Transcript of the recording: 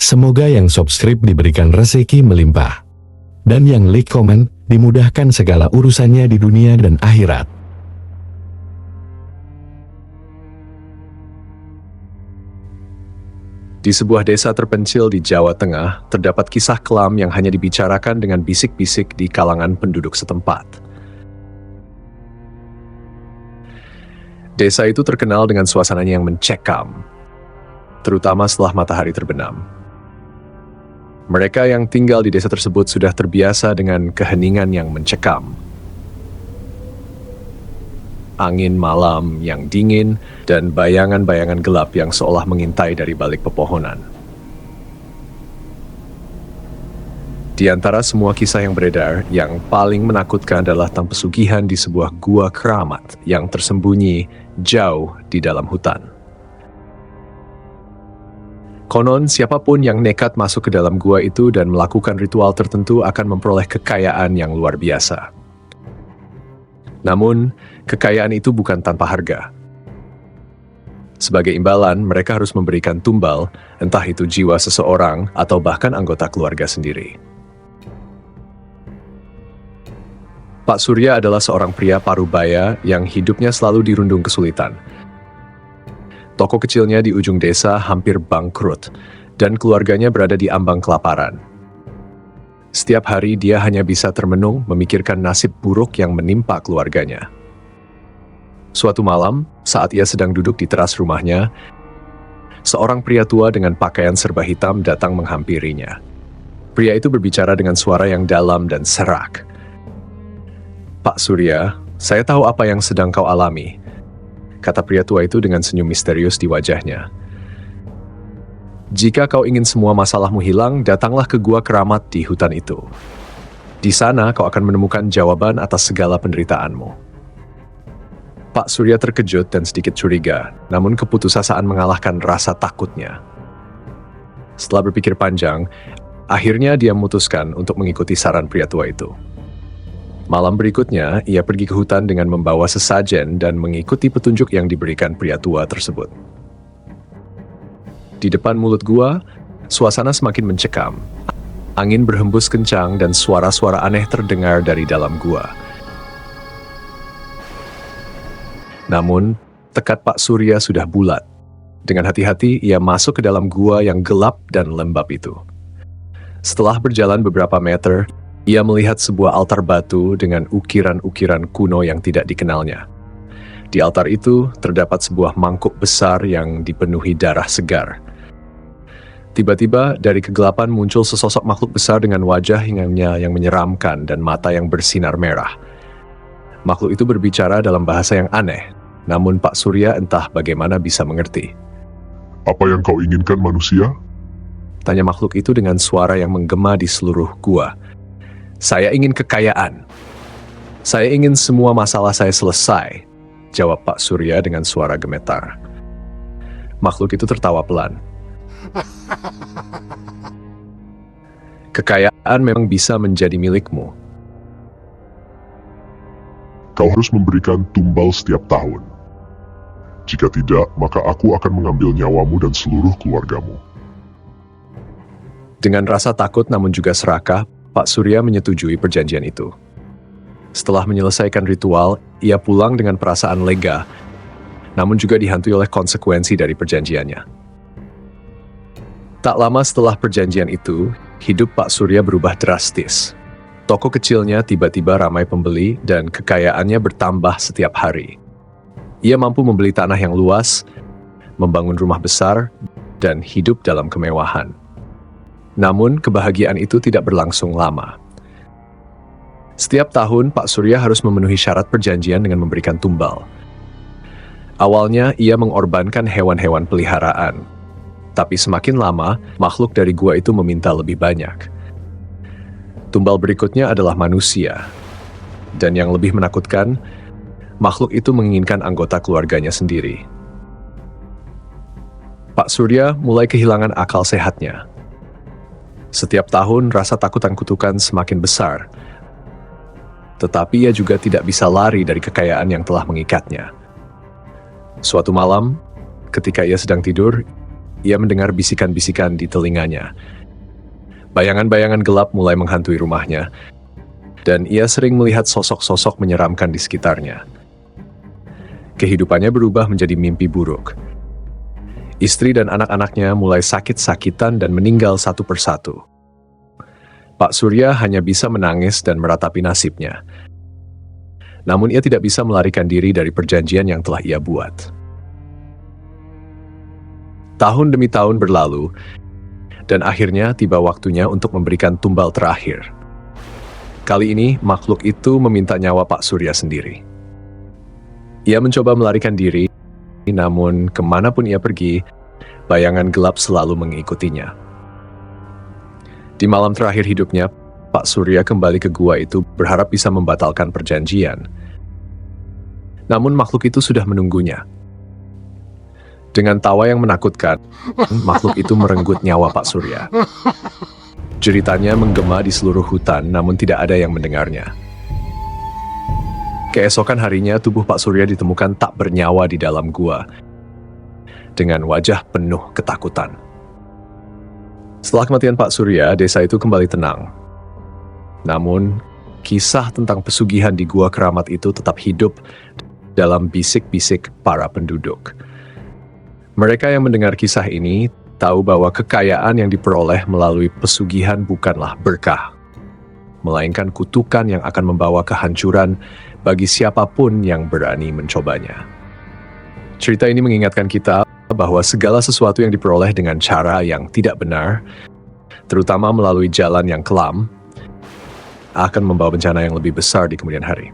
Semoga yang subscribe diberikan rezeki melimpah. Dan yang like komen, dimudahkan segala urusannya di dunia dan akhirat. Di sebuah desa terpencil di Jawa Tengah, terdapat kisah kelam yang hanya dibicarakan dengan bisik-bisik di kalangan penduduk setempat. Desa itu terkenal dengan suasananya yang mencekam, terutama setelah matahari terbenam. Mereka yang tinggal di desa tersebut sudah terbiasa dengan keheningan yang mencekam. Angin malam yang dingin, dan bayangan-bayangan gelap yang seolah mengintai dari balik pepohonan. Di antara semua kisah yang beredar, yang paling menakutkan adalah tentang pesugihan di sebuah gua keramat yang tersembunyi jauh di dalam hutan. Konon, siapapun yang nekat masuk ke dalam gua itu dan melakukan ritual tertentu akan memperoleh kekayaan yang luar biasa. Namun, kekayaan itu bukan tanpa harga. Sebagai imbalan, mereka harus memberikan tumbal, entah itu jiwa seseorang atau bahkan anggota keluarga sendiri. Pak Surya adalah seorang pria parubaya yang hidupnya selalu dirundung kesulitan. Toko kecilnya di ujung desa hampir bangkrut, dan keluarganya berada di ambang kelaparan. Setiap hari dia hanya bisa termenung memikirkan nasib buruk yang menimpa keluarganya. Suatu malam, saat ia sedang duduk di teras rumahnya, seorang pria tua dengan pakaian serba hitam datang menghampirinya. Pria itu berbicara dengan suara yang dalam dan serak. "Pak Surya, saya tahu apa yang sedang kau alami," kata pria tua itu dengan senyum misterius di wajahnya. "Jika kau ingin semua masalahmu hilang, datanglah ke gua keramat di hutan itu. Di sana kau akan menemukan jawaban atas segala penderitaanmu." Pak Surya terkejut dan sedikit curiga, namun keputusasaan mengalahkan rasa takutnya. Setelah berpikir panjang, akhirnya dia memutuskan untuk mengikuti saran pria tua itu. Malam berikutnya, ia pergi ke hutan dengan membawa sesajen dan mengikuti petunjuk yang diberikan pria tua tersebut. Di depan mulut gua, suasana semakin mencekam. Angin berhembus kencang dan suara-suara aneh terdengar dari dalam gua. Namun, tekad Pak Surya sudah bulat. Dengan hati-hati, ia masuk ke dalam gua yang gelap dan lembab itu. Setelah berjalan beberapa meter, ia melihat sebuah altar batu dengan ukiran-ukiran kuno yang tidak dikenalnya. Di altar itu, terdapat sebuah mangkuk besar yang dipenuhi darah segar. Tiba-tiba, dari kegelapan muncul sesosok makhluk besar dengan wajah yang menyeramkan dan mata yang bersinar merah. Makhluk itu berbicara dalam bahasa yang aneh, namun Pak Surya entah bagaimana bisa mengerti. "Apa yang kau inginkan, manusia?" tanya makhluk itu dengan suara yang menggema di seluruh gua. "Saya ingin kekayaan. Saya ingin semua masalah saya selesai," jawab Pak Surya dengan suara gemetar. Makhluk itu tertawa pelan. "Kekayaan memang bisa menjadi milikmu. "Kau harus memberikan tumbal setiap tahun. Jika tidak, maka aku akan mengambil nyawamu dan seluruh keluargamu." Dengan rasa takut namun juga serakah, Pak Surya menyetujui perjanjian itu. Setelah menyelesaikan ritual, ia pulang dengan perasaan lega, namun juga dihantui oleh konsekuensi dari perjanjiannya. Tak lama setelah perjanjian itu, hidup Pak Surya berubah drastis. Toko kecilnya tiba-tiba ramai pembeli dan kekayaannya bertambah setiap hari. Ia mampu membeli tanah yang luas, membangun rumah besar, dan hidup dalam kemewahan. Namun, kebahagiaan itu tidak berlangsung lama. Setiap tahun, Pak Surya harus memenuhi syarat perjanjian dengan memberikan tumbal. Awalnya, ia mengorbankan hewan-hewan peliharaan. Tapi semakin lama, makhluk dari gua itu meminta lebih banyak. Tumbal berikutnya adalah manusia. Dan yang lebih menakutkan, makhluk itu menginginkan anggota keluarganya sendiri. Pak Surya mulai kehilangan akal sehatnya. Setiap tahun, rasa takut dan kutukan semakin besar. Tetapi ia juga tidak bisa lari dari kekayaan yang telah mengikatnya. Suatu malam, ketika ia sedang tidur, ia mendengar bisikan-bisikan di telinganya. Bayangan-bayangan gelap mulai menghantui rumahnya, dan ia sering melihat sosok-sosok menyeramkan di sekitarnya. Kehidupannya berubah menjadi mimpi buruk. Istri dan anak-anaknya mulai sakit-sakitan dan meninggal satu persatu. Pak Surya hanya bisa menangis dan meratapi nasibnya. Namun ia tidak bisa melarikan diri dari perjanjian yang telah ia buat. Tahun demi tahun berlalu, dan akhirnya tiba waktunya untuk memberikan tumbal terakhir. Kali ini makhluk itu meminta nyawa Pak Surya sendiri. Ia mencoba melarikan diri, namun kemanapun ia pergi, bayangan gelap selalu mengikutinya. Di malam terakhir hidupnya, Pak Surya kembali ke gua itu berharap bisa membatalkan perjanjian. Namun makhluk itu sudah menunggunya. Dengan tawa yang menakutkan, makhluk itu merenggut nyawa Pak Surya. Jeritannya menggema di seluruh hutan, namun tidak ada yang mendengarnya. Keesokan harinya, tubuh Pak Surya ditemukan tak bernyawa di dalam gua, dengan wajah penuh ketakutan. Setelah kematian Pak Surya, desa itu kembali tenang. Namun, kisah tentang pesugihan di gua keramat itu tetap hidup dalam bisik-bisik para penduduk. Mereka yang mendengar kisah ini tahu bahwa kekayaan yang diperoleh melalui pesugihan bukanlah berkah, melainkan kutukan yang akan membawa kehancuran bagi siapapun yang berani mencobanya. Cerita ini mengingatkan kita bahwa segala sesuatu yang diperoleh dengan cara yang tidak benar, terutama melalui jalan yang kelam, akan membawa bencana yang lebih besar di kemudian hari.